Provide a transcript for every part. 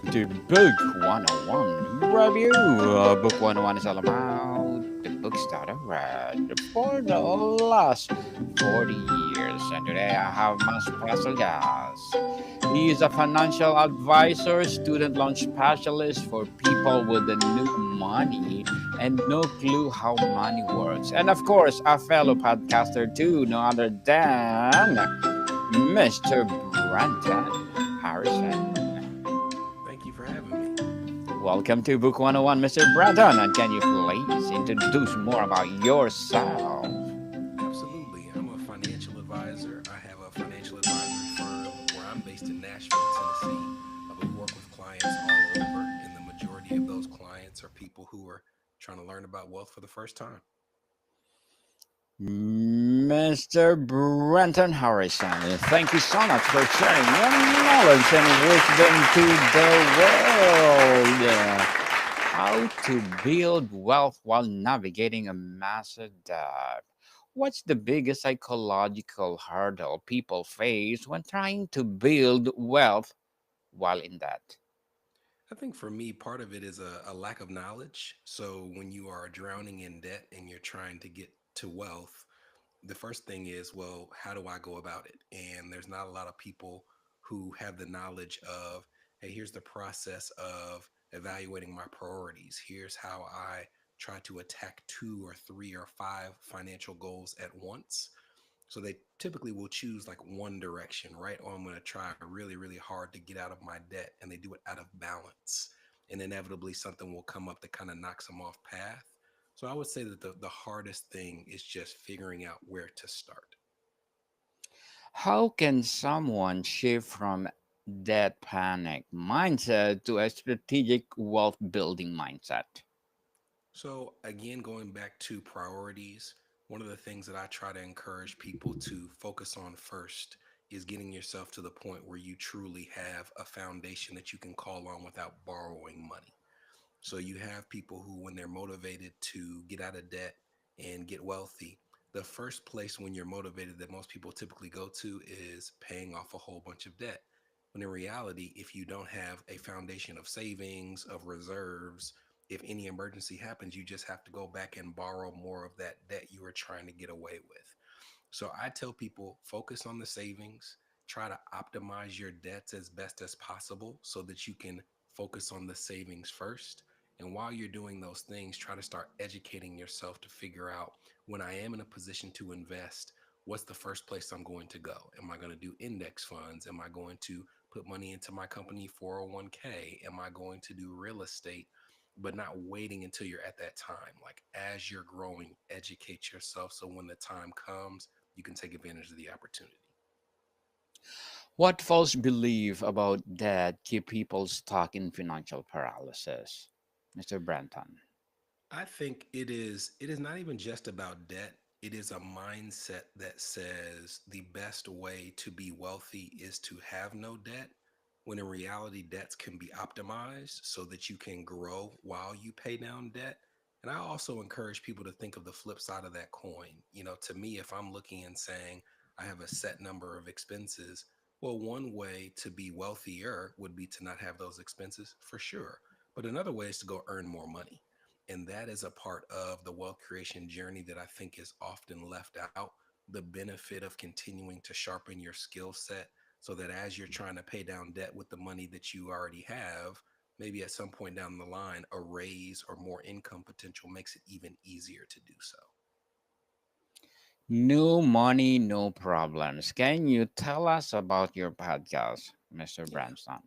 to Book 101 review. Book 101 is all about the books that I read for the last 40 years. And today I have my special guest. He is a financial advisor, student loan specialist for people with the new money and no clue how money works. And of course, a fellow podcaster too, no other than Mr. Brenton Harrison. Thank you for having me. Welcome to Book 101, Mr. Brenton. And can you please introduce more about yourself? Absolutely. I'm a financial advisor. I have a financial advisory firm where I'm based in Nashville, Tennessee. But we work with clients all over, and the majority of those clients are people who are trying to learn about wealth for the first time. Mr. Brenton Harrison, thank you so much for sharing your knowledge and wisdom to the world. How to build wealth while navigating a massive debt. What's the biggest psychological hurdle people face when trying to build wealth while in debt? I think for me, part of it is a lack of knowledge. So when you are drowning in debt and you're trying to get to wealth, the first thing is, well, how do I go about it? And there's not a lot of people who have the knowledge of, hey, here's the process of evaluating my priorities. Here's how I try to attack two or three or five financial goals at once. So they typically will choose like one direction, right? Or I'm going to try really, really hard to get out of my debt, and they do it out of balance. And inevitably, something will come up that kind of knocks them off path. So I would say that the hardest thing is just figuring out where to start. How can someone shift from that panic mindset to a strategic wealth building mindset? So, again, going back to priorities, one of the things that I try to encourage people to focus on first is getting yourself to the point where you truly have a foundation that you can call on without borrowing money. So you have people who, when they're motivated to get out of debt and get wealthy, the first place when you're motivated that most people typically go to is paying off a whole bunch of debt. When in reality, if you don't have a foundation of savings, of reserves, if any emergency happens, you just have to go back and borrow more of that debt you were trying to get away with. So I tell people focus on the savings, try to optimize your debts as best as possible so that you can focus on the savings first. And while you're doing those things, try to start educating yourself to figure out when I am in a position to invest, what's the first place I'm going to go? Am I going to do index funds? Am I going to put money into my company 401k? Am I going to do real estate? But not waiting until you're at that time. Like as you're growing, educate yourself so when the time comes, you can take advantage of the opportunity. What false belief about debt keep people stuck in financial paralysis? Mr. Brenton. I think it is not even just about debt. It is a mindset that says the best way to be wealthy is to have no debt, when in reality debts can be optimized so that you can grow while you pay down debt. And I also encourage people to think of the flip side of that coin. To me, if I'm looking and saying I have a set number of expenses, well, one way to be wealthier would be to not have those expenses for sure. But another way is to go earn more money. And that is a part of the wealth creation journey that I think is often left out. The benefit of continuing to sharpen your skill set so that as you're trying to pay down debt with the money that you already have, maybe at some point down the line, a raise or more income potential makes it even easier to do so. No money, no problems. Can you tell us about your podcast, Mr. Yeah. Branson?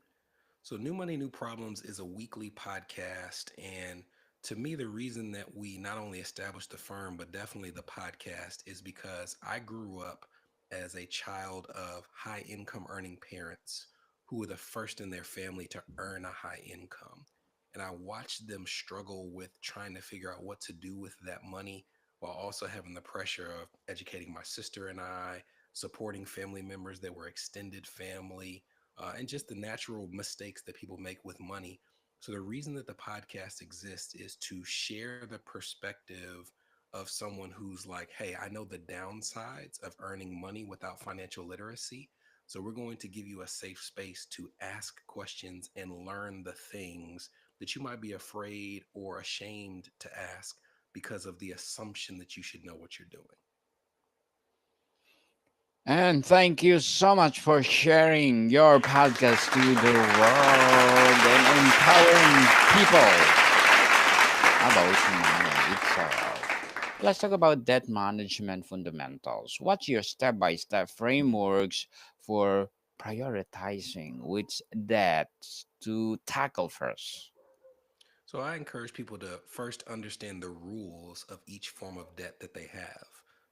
So, New Money, New Problems is a weekly podcast. And to me, the reason that we not only established the firm, but definitely the podcast is because I grew up as a child of high income earning parents who were the first in their family to earn a high income. And I watched them struggle with trying to figure out what to do with that money while also having the pressure of educating my sister and I, supporting family members that were extended family, and just the natural mistakes that people make with money. So, the reason that the podcast exists is to share the perspective of someone who's like, hey, I know the downsides of earning money without financial literacy. So we're going to give you a safe space to ask questions and learn the things that you might be afraid or ashamed to ask because of the assumption that you should know what you're doing. And thank you so much for sharing your podcast to the world and empowering people about money itself. Let's talk about debt management fundamentals. What's your step by step frameworks for prioritizing which debts to tackle first? So I encourage people to first understand the rules of each form of debt that they have.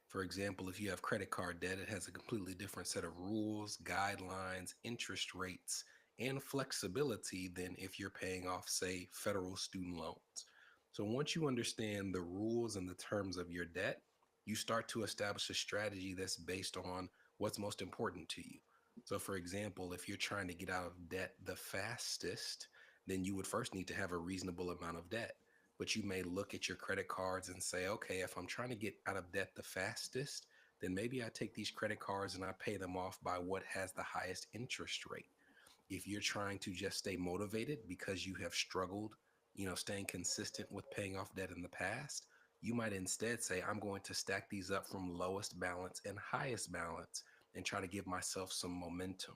For example, if you have credit card debt, it has a completely different set of rules, guidelines, interest rates, and flexibility than if you're paying off, say, federal student loans. So once you understand the rules and the terms of your debt, you start to establish a strategy that's based on what's most important to you. So, for example, if you're trying to get out of debt the fastest, then you would first need to have a reasonable amount of debt. But you may look at your credit cards and say, okay, if I'm trying to get out of debt the fastest, then maybe I take these credit cards and I pay them off by what has the highest interest rate. If you're trying to just stay motivated because you have struggled, staying consistent with paying off debt in the past, you might instead say, I'm going to stack these up from lowest balance and highest balance and try to give myself some momentum.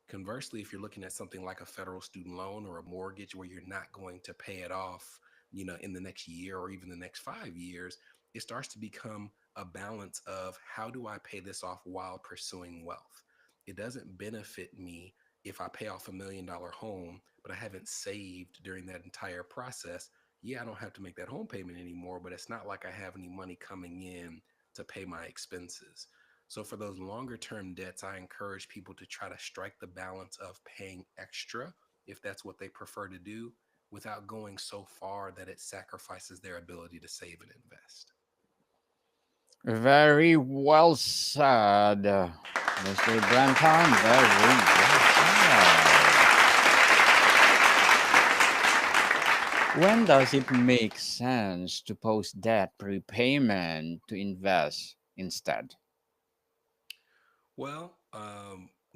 Conversely, if you're looking at something like a federal student loan or a mortgage where you're not going to pay it off, in the next year or even the next 5 years, it starts to become a balance of how do I pay this off while pursuing wealth? It doesn't benefit me if I pay off $1 million home, but I haven't saved during that entire process. Yeah, I don't have to make that home payment anymore, but it's not like I have any money coming in to pay my expenses. So for those longer term debts, I encourage people to try to strike the balance of paying extra if that's what they prefer to do without going so far that it sacrifices their ability to save and invest. Very well said, Mr. Brenton. Very well said. When does it make sense to post debt prepayment to invest instead? Well,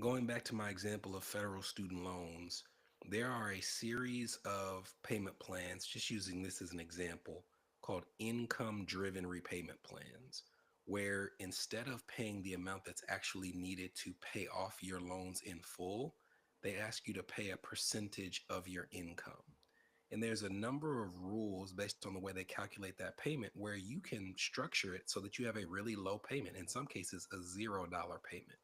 going back to my example of federal student loans, there are a series of payment plans, just using this as an example, called income driven repayment plans, where instead of paying the amount that's actually needed to pay off your loans in full, they ask you to pay a percentage of your income. And there's a number of rules based on the way they calculate that payment where you can structure it so that you have a really low payment, in some cases, a $0 payment.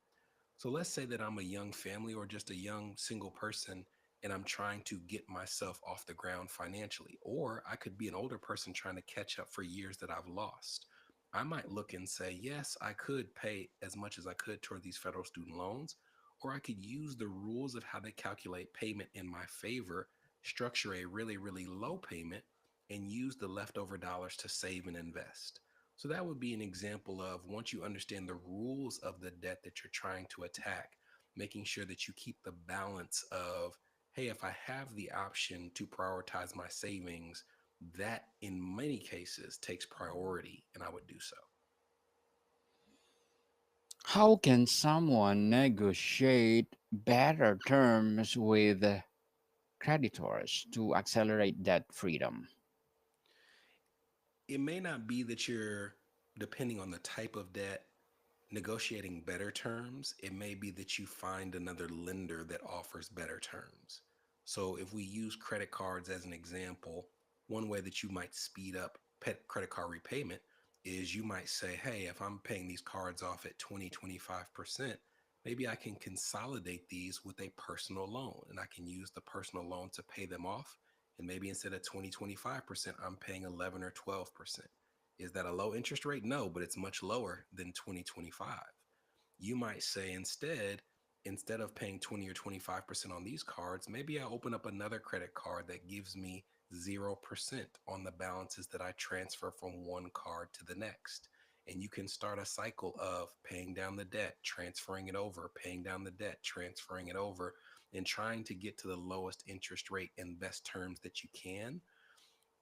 So let's say that I'm a young family or just a young single person and I'm trying to get myself off the ground financially. Or I could be an older person trying to catch up for years that I've lost. I might look and say, yes, I could pay as much as I could toward these federal student loans, or I could use the rules of how they calculate payment in my favor, structure a really, really low payment, and use the leftover dollars to save and invest. So that would be an example of once you understand the rules of the debt that you're trying to attack, making sure that you keep the balance of, hey, if I have the option to prioritize my savings, that in many cases takes priority, and I would do so. How can someone negotiate better terms with creditors to accelerate debt freedom? It may not be that you're, depending on the type of debt, negotiating better terms. It may be that you find another lender that offers better terms. So if we use credit cards as an example, one way that you might speed up pet credit card repayment is you might say, hey, if I'm paying these cards off at 20, 25%, maybe I can consolidate these with a personal loan and I can use the personal loan to pay them off. And maybe instead of 20, 25%, I'm paying 11 or 12%. Is that a low interest rate? No, but it's much lower than 2025. You might say instead of paying 20 or 25% on these cards, maybe I open up another credit card that gives me 0% on the balances that I transfer from one card to the next. And you can start a cycle of paying down the debt, transferring it over, paying down the debt, transferring it over, and trying to get to the lowest interest rate and best terms that you can.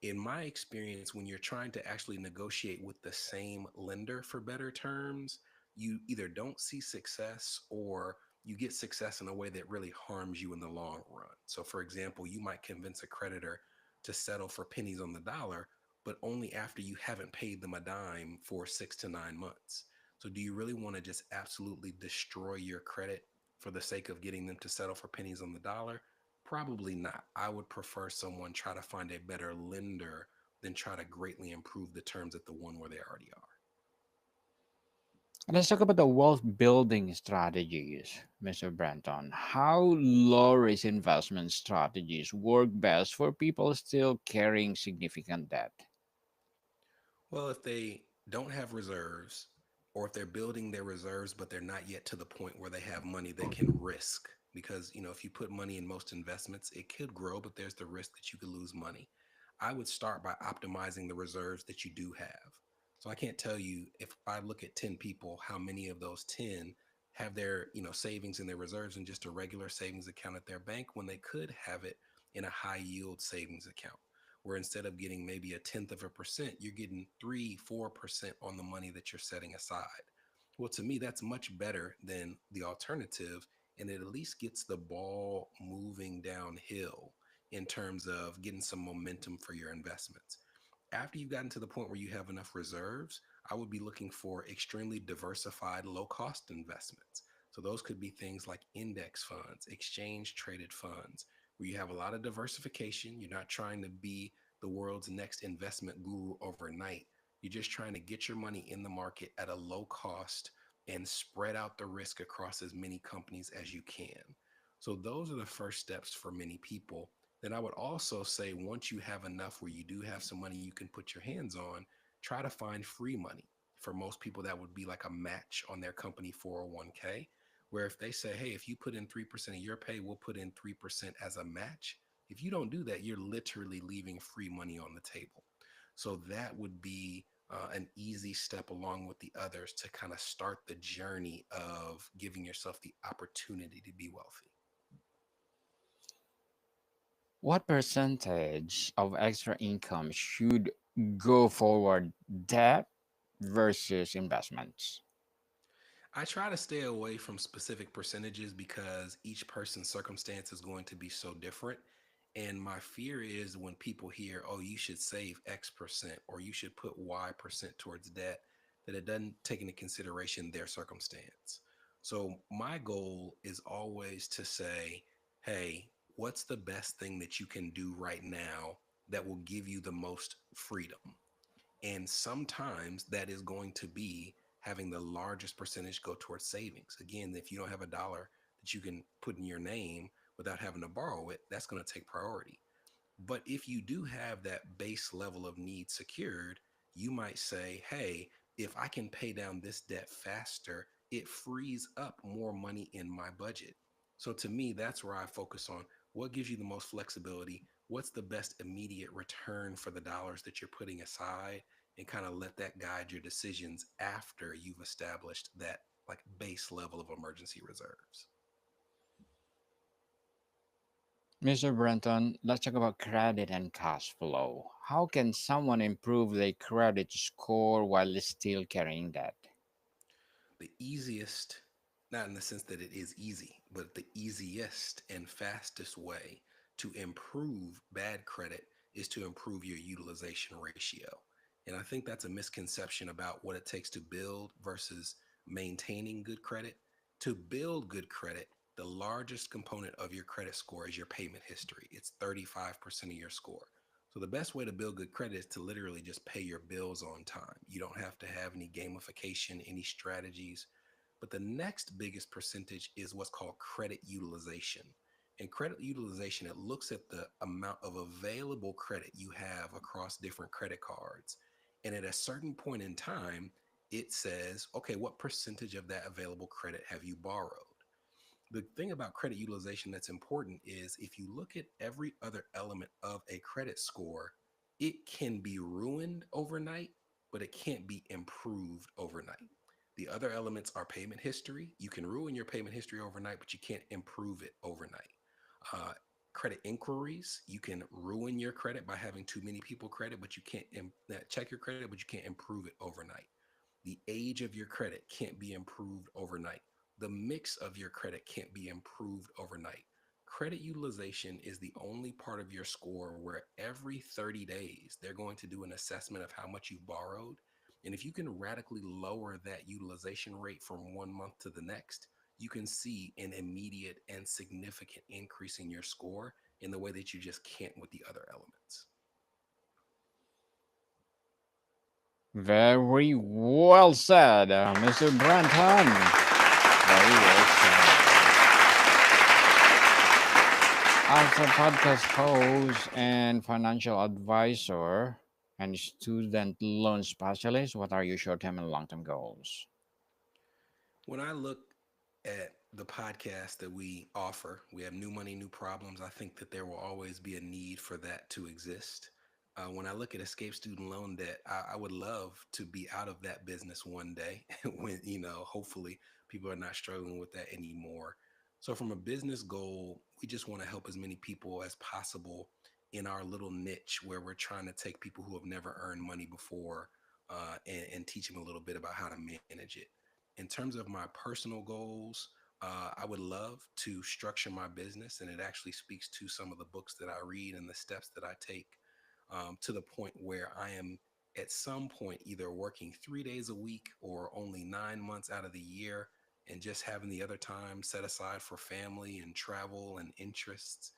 In my experience, when you're trying to actually negotiate with the same lender for better terms, you either don't see success or you get success in a way that really harms you in the long run. So, for example, you might convince a creditor to settle for pennies on the dollar, but only after you haven't paid them a dime for 6 to 9 months. So, do you really want to just absolutely destroy your credit for the sake of getting them to settle for pennies on the dollar? Probably not. I would prefer someone try to find a better lender than try to greatly improve the terms at the one where they already are. Let's talk about the wealth building strategies, Mr. Brenton. How low risk investment strategies work best for people still carrying significant debt? Well, if they don't have reserves, or if they're building their reserves, but they're not yet to the point where they have money they can risk, because, if you put money in most investments, it could grow, but there's the risk that you could lose money. I would start by optimizing the reserves that you do have. So I can't tell you if I look at 10 people, how many of those 10 have their, savings in their reserves in just a regular savings account at their bank when they could have it in a high yield savings account where instead of getting maybe a tenth of a percent, you're getting 3, 4% on the money that you're setting aside. Well, to me, that's much better than the alternative. And it at least gets the ball moving downhill in terms of getting some momentum for your investments. After you've gotten to the point where you have enough reserves, I would be looking for extremely diversified, low cost investments. So those could be things like index funds, exchange traded funds, where you have a lot of diversification. You're not trying to be the world's next investment guru overnight. You're just trying to get your money in the market at a low cost and spread out the risk across as many companies as you can. So those are the first steps for many people. Then I would also say once you have enough where you do have some money you can put your hands on, try to find free money. For most people, that would be like a match on their company 401k, where if they say, hey, if you put in 3% of your pay, we'll put in 3% as a match. If you don't do that, you're literally leaving free money on the table. So that would be an easy step along with the others to kind of start the journey of giving yourself the opportunity to be wealthy. What percentage of extra income should go forward debt versus investments? I try to stay away from specific percentages because each person's circumstance is going to be so different. And my fear is when people hear, oh, you should save X percent or you should put Y% towards debt, that it doesn't take into consideration their circumstance. So my goal is always to say, hey, what's the best thing that you can do right now that will give you the most freedom? And sometimes that is going to be having the largest percentage go towards savings. Again, if you don't have a dollar that you can put in your name without having to borrow it, that's going to take priority. But if you do have that base level of need secured, you might say, hey, if I can pay down this debt faster, it frees up more money in my budget. So to me, that's where I focus on what gives you the most flexibility, what's the best immediate return for the dollars that you're putting aside, and kind of let that guide your decisions after you've established that like base level of emergency reserves. Mr. Brenton, let's talk about credit and cash flow. How can someone improve their credit score while still carrying debt? The easiest, not in the sense that it is easy, but the easiest and fastest way to improve bad credit is to improve your utilization ratio. And I think that's a misconception about what it takes to build versus maintaining good credit. To build good credit, the largest component of your credit score is your payment history. It's 35% of your score. So the best way to build good credit is to literally just pay your bills on time. You don't have to have any gamification, any strategies. But the next biggest percentage is what's called credit utilization. And credit utilization, it looks at the amount of available credit you have across different credit cards. And at a certain point in time, it says, okay, what percentage of that available credit have you borrowed? The thing about credit utilization that's important is if you look at every other element of a credit score, it can be ruined overnight, but it can't be improved overnight. The other elements are payment history. You can ruin your payment history overnight, but you can't improve it overnight. Uh, Credit inquiries, you can ruin your credit by having too many people credit, but you can't check your credit, but you can't improve it overnight. The age of your credit can't be improved overnight. the mix of your credit can't be improved overnight. Credit utilization is the only part of your score where every 30 days they're going to do an assessment of how much you've borrowed. And if you can radically lower that utilization rate from one month to the next, you can see an immediate and significant increase in your score in the way that you just can't with the other elements. Very well said, Mr. Brenton. Very well said. As a podcast host and financial advisor and student loan specialist, what are your short-term and long-term goals? When I look at the podcast that we offer, we have New Money, New Problems. I think that there will always be a need for that to exist. When I look at escape student loan debt, I would love to be out of that business one day when, hopefully people are not struggling with that anymore. So, from a business goal, we just want to help as many people as possible in our little niche where we're trying to take people who have never earned money before and teach them a little bit about how to manage it. In terms of my personal goals, I would love to structure my business, and it actually speaks to some of the books that I read and the steps that I take to the point where I am at some point either working 3 days a week or only 9 months out of the year and just having the other time set aside for family and travel and interests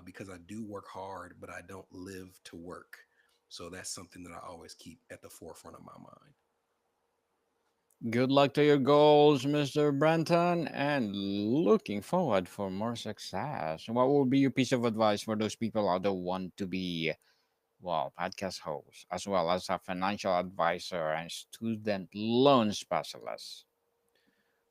because I do work hard, but I don't live to work. So that's something that I always keep at the forefront of my mind. Good luck to your goals, Mr. Brenton, and looking forward for more success. What would be your piece of advice for those people out there who want to be, well, podcast hosts, as well as a financial advisor and student loan specialist?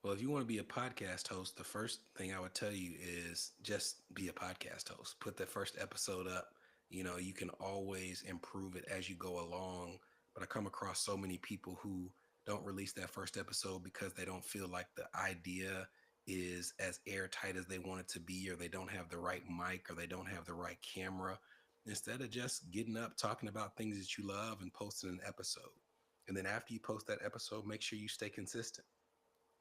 Well, if you want to be a podcast host, the first thing I would tell you is just be a podcast host. Put the first episode up. You can always improve it as you go along. But I come across so many people who don't release that first episode because they don't feel like the idea is as airtight as they want it to be, or they don't have the right mic, or they don't have the right camera. Instead of just getting up, talking about things that you love, and posting an episode. And then after you post that episode, make sure you stay consistent.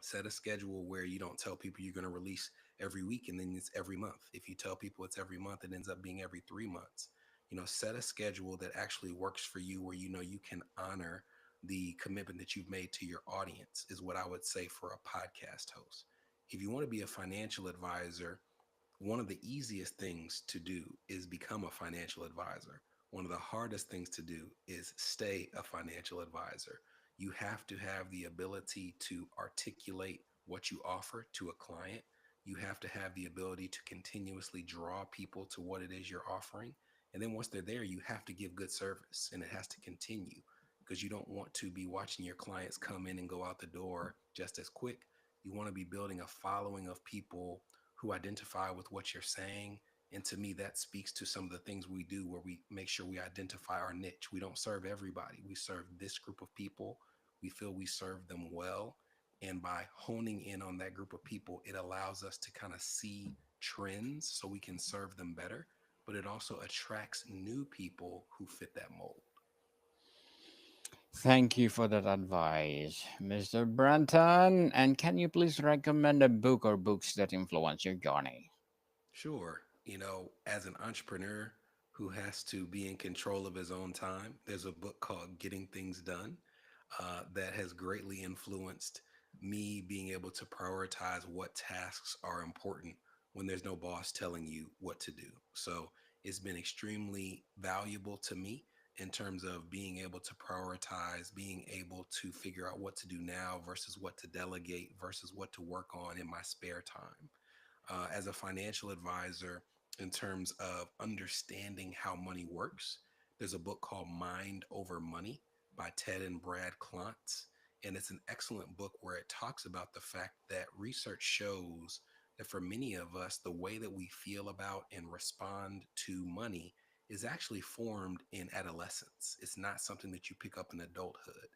Set a schedule where you don't tell people you're going to release every week and then it's every month. If you tell people it's every month, it ends up being every 3 months. Set a schedule that actually works for you where you can honor the commitment that you've made to your audience, is what I would say for a podcast host. If you want to be a financial advisor, one of the easiest things to do is become a financial advisor. One of the hardest things to do is stay a financial advisor. You have to have the ability to articulate what you offer to a client. You have to have the ability to continuously draw people to what it is you're offering. And then once they're there, you have to give good service, and it has to continue, because you don't want to be watching your clients come in and go out the door just as quick. You want to be building a following of people who identify with what you're saying. And to me, that speaks to some of the things we do where we make sure we identify our niche. We don't serve everybody, we serve this group of people. We feel we serve them well. And by honing in on that group of people, it allows us to kind of see trends so we can serve them better. But it also attracts new people who fit that mold. Thank you for that advice, Mr. Brenton. And can you please recommend a book or books that influence your journey? Sure. As an entrepreneur who has to be in control of his own time, there's a book called Getting Things Done that has greatly influenced me being able to prioritize what tasks are important when there's no boss telling you what to do. So it's been extremely valuable to me in terms of being able to prioritize, being able to figure out what to do now versus what to delegate versus what to work on in my spare time. As a financial advisor, in terms of understanding how money works, there's a book called Mind Over Money by Ted and Brad Klontz. And it's an excellent book where it talks about the fact that research shows that for many of us, the way that we feel about and respond to money is actually formed in adolescence. It's not something that you pick up in adulthood.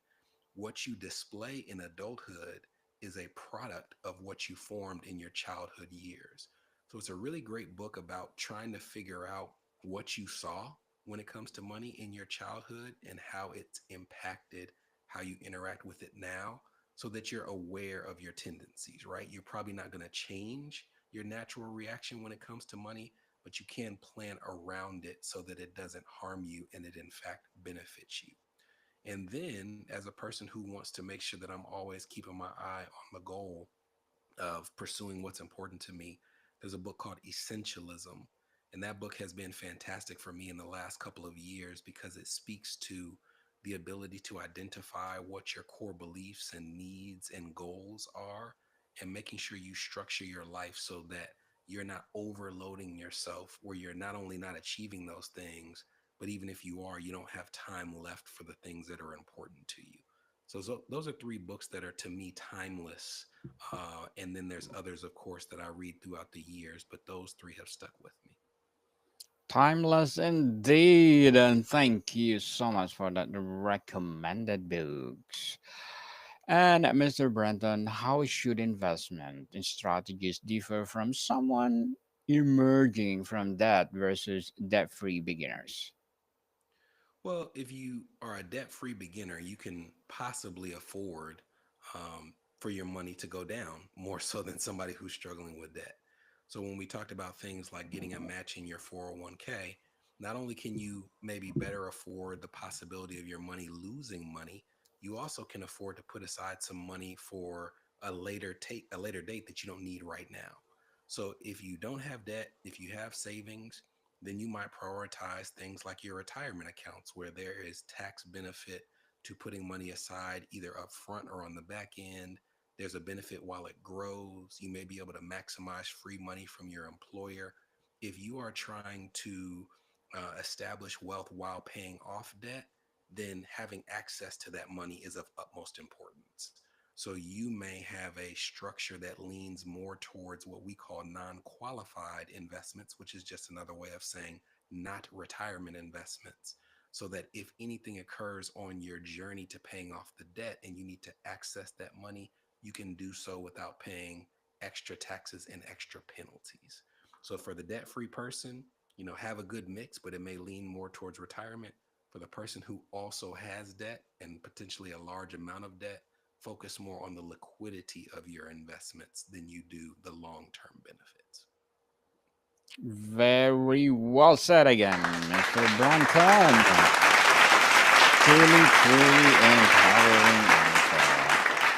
What you display in adulthood is a product of what you formed in your childhood years. So it's a really great book about trying to figure out what you saw when it comes to money in your childhood and how it's impacted how you interact with it now. so that you're aware of your tendencies, right? You're probably not going to change your natural reaction when it comes to money, but you can plan around it so that it doesn't harm you and it, in fact, benefits you. And then, as a person who wants to make sure that I'm always keeping my eye on the goal of pursuing what's important to me, there's a book called Essentialism. And that book has been fantastic for me in the last couple of years because it speaks to the ability to identify what your core beliefs and needs and goals are, and making sure you structure your life so that you're not overloading yourself, where you're not only not achieving those things, but even if you are, you don't have time left for the things that are important to you. So those are three books that are to me timeless, and then there's others, of course, that I read throughout the years, but those three have stuck with me. Timeless indeed, and thank you so much for that recommended books. And Mr. Brenton, how should investment strategies differ from someone emerging from debt versus debt-free beginners? Well, if you are a debt free beginner, you can possibly afford for your money to go down more so than somebody who's struggling with debt. So, when we talked about things like getting a match in your 401k, not only can you maybe better afford the possibility of your money losing money, you also can afford to put aside some money for a later date that you don't need right now. So, if you don't have debt, if you have savings, then you might prioritize things like your retirement accounts where there is tax benefit to putting money aside either up front or on the back end. There's a benefit while it grows. You may be able to maximize free money from your employer. If you are trying to establish wealth while paying off debt, then having access to that money is of utmost importance. So you may have a structure that leans more towards what we call non-qualified investments, which is just another way of saying not retirement investments. So that if anything occurs on your journey to paying off the debt and you need to access that money, you can do so without paying extra taxes and extra penalties. So for the debt-free person, have a good mix, but it may lean more towards retirement. For the person who also has debt and potentially a large amount of debt, focus more on the liquidity of your investments than you do the long-term benefits. Very well said again, Mr. Brenton. Truly, truly empowering answer.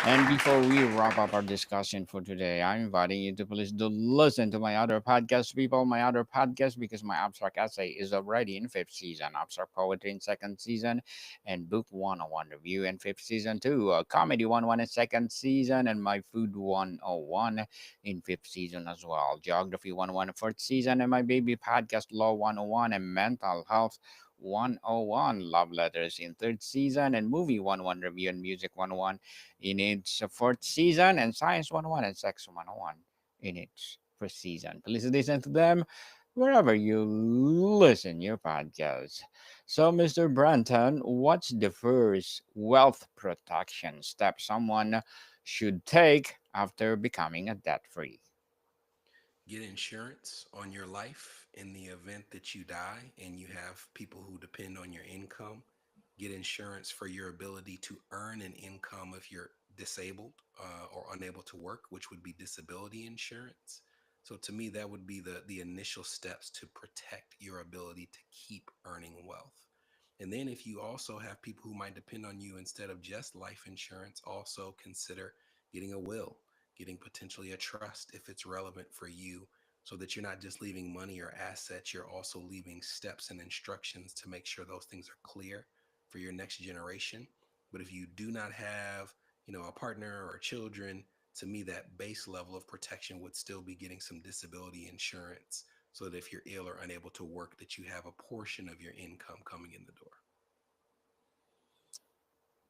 And before we wrap up our discussion for today, I'm inviting you to please do listen to my other podcast, people, my other podcast, because my abstract essay is already in fifth season, abstract poetry in second season, and book 101 review in fifth season too, comedy 101 in second season, and my food 101 in fifth season as well, geography 101 in fourth season, and my baby podcast law 101 and mental health 101 love letters in third season, and movie 101 review and music 101 in its fourth season, and science 101 and sex 101 in its first season. Please listen to them wherever you listen your podcast. So, Mr. Branton, what's the first wealth protection step someone should take after becoming a debt free? Get insurance on your life in the event that you die and you have people who depend on your income. Get insurance for your ability to earn an income if you're disabled or unable to work, which would be disability insurance. So to me, that would be the initial steps to protect your ability to keep earning wealth. And then if you also have people who might depend on you instead of just life insurance, also consider getting a will, getting potentially a trust if it's relevant for you, so that you're not just leaving money or assets, you're also leaving steps and instructions to make sure those things are clear for your next generation. But if you do not have, a partner or children, to me, that base level of protection would still be getting some disability insurance so that if you're ill or unable to work, that you have a portion of your income coming in the door.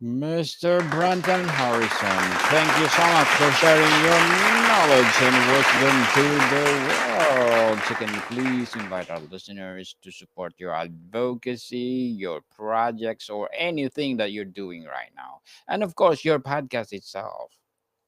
Mr. Brenton Harrison, thank you so much for sharing your knowledge and wisdom to the world. So, can you please invite our listeners to support your advocacy, your projects, or anything that you're doing right now? And of course, your podcast itself.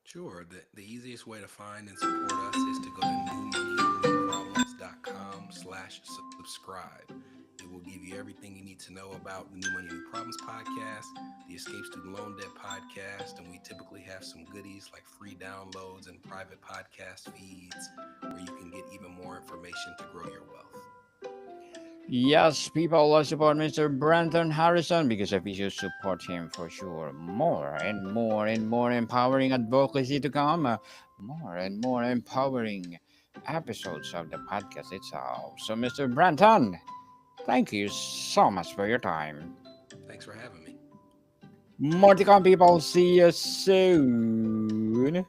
Sure. The easiest way to find and support us is to go to newmoneynewproblems.com patreon.com/subscribe. It will give you everything you need to know about the New Money, New Problems podcast, the Escape Student Loan Debt podcast, and we typically have some goodies like free downloads and private podcast feeds where you can get even more information to grow your wealth. Yes, people will support Mr. Brenton Harrison because if you support him for sure, more and more and more empowering advocacy to come, more and more empowering episodes of the podcast itself. So, Mr. Brenton, thank you so much for your time. Thanks for having me. More to come, people. See you soon.